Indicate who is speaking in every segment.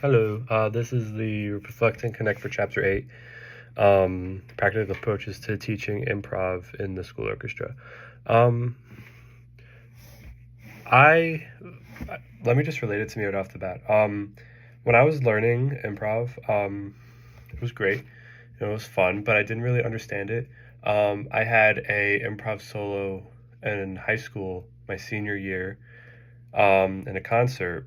Speaker 1: Hello, this is the Reflect and Connect for Chapter 8, Practical Approaches to Teaching Improv in the School Orchestra. Um, I, Let me just relate it to me right off the bat. When I was learning improv, it was great, it was fun, but I didn't really understand it. I had a improv solo in high school, my senior year, in a concert.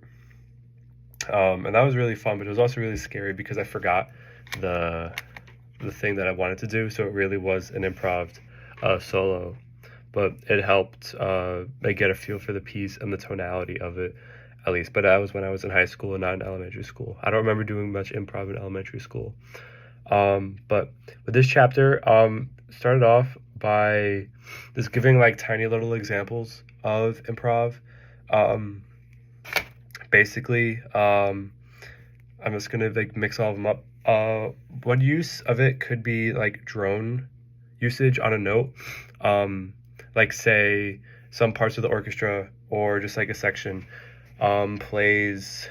Speaker 1: And that was really fun, but it was also really scary because I forgot the the thing that I wanted to do. So it really was an improv solo, but it helped me get a feel for the piece and the tonality of it, at least. But that was when I was in high school and not in elementary school. I don't remember doing much improv in elementary school. But with this chapter, started off by just giving like tiny little examples of improv. Um, Basically, I'm just gonna like mix all of them up. One use of it could be like drone usage on a note. Um, like say some parts of the orchestra or just like a section plays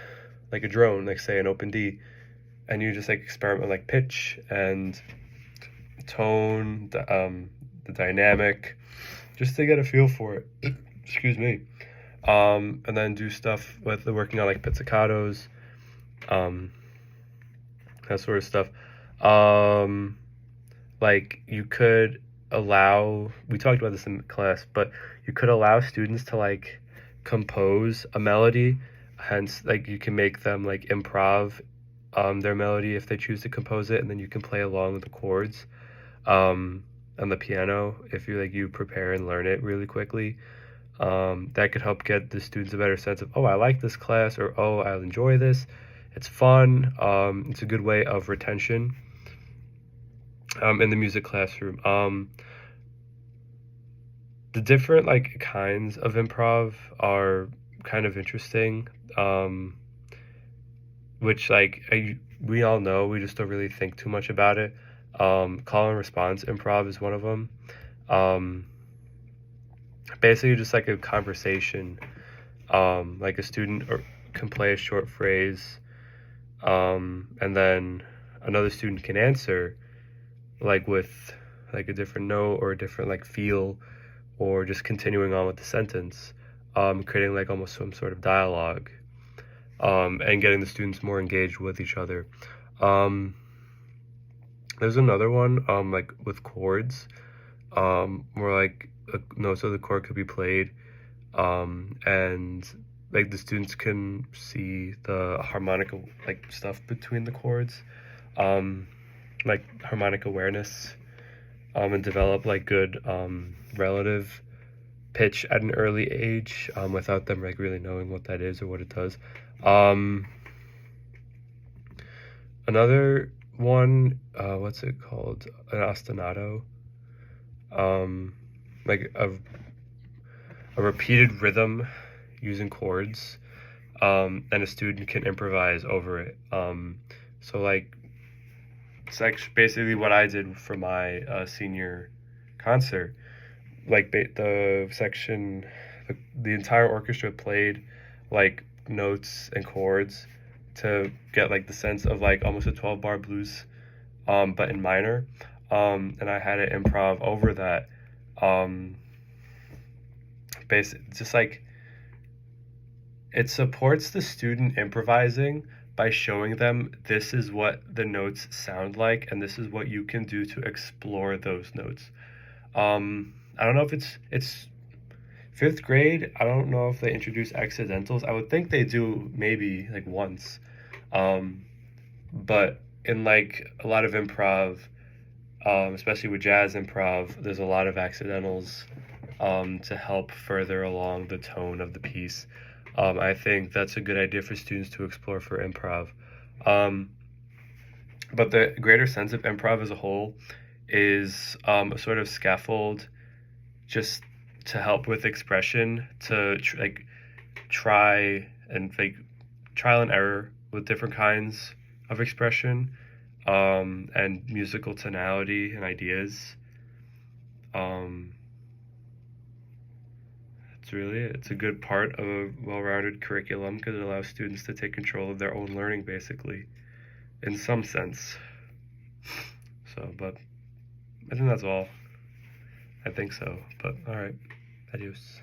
Speaker 1: like a drone, like say an open D, and you just like experiment with like pitch and tone, the dynamic, just to get a feel for it. Excuse me. And then do stuff with working on like pizzicatos, um, that sort of stuff. Um, like you could allow, we talked about this in class, but you could allow students to like compose a melody. Hence, like you can make them like improv their melody if they choose to compose it, and then you can play along with the chords um, on the piano if you prepare and learn it really quickly. That could help get the students a better sense of, oh, I like this class, or oh, I'll enjoy this. It's fun. It's a good way of retention in the music classroom. The different like kinds of improv are kind of interesting, which we all know, we just don't really think too much about it. Call and response improv is one of them. Um, Basically, just like a conversation. Like a student can play a short phrase, and then another student can answer, like with like a different note or a different like feel, or just continuing on with the sentence, creating like almost some sort of dialogue, and getting the students more engaged with each other. Um, there's another one, like with chords, where like notes of the chord could be played, and like the students can see the harmonic like stuff between the chords, um, like harmonic awareness, and develop like good relative pitch at an early age, without them like really knowing what that is or what it does. Um, Another one, what's it called? An ostinato. Um, like a repeated rhythm using chords, and a student can improvise over it. So like it's like basically what I did for my senior concert. Like the section, the entire orchestra played like notes and chords to get like the sense of like almost a 12-bar blues, but in minor. And I had to improv over that. Um, just like it supports the student improvising by showing them this is what the notes sound like and this is what you can do to explore those notes. I don't know if it's fifth grade. I don't know if they introduce accidentals. I would think they do maybe like once. Um, but in like a lot of improv, especially with jazz improv, there's a lot of accidentals to help further along the tone of the piece. I think that's a good idea for students to explore for improv. Um, but the greater sense of improv as a whole is a sort of scaffold just to help with expression, to like try and like trial and error with different kinds of expression, and musical tonality and ideas. Um, really. It's a good part of a well-rounded curriculum because it allows students to take control of their own learning, basically, in some sense. So, but I think that's all. I think so, but all right. Adios.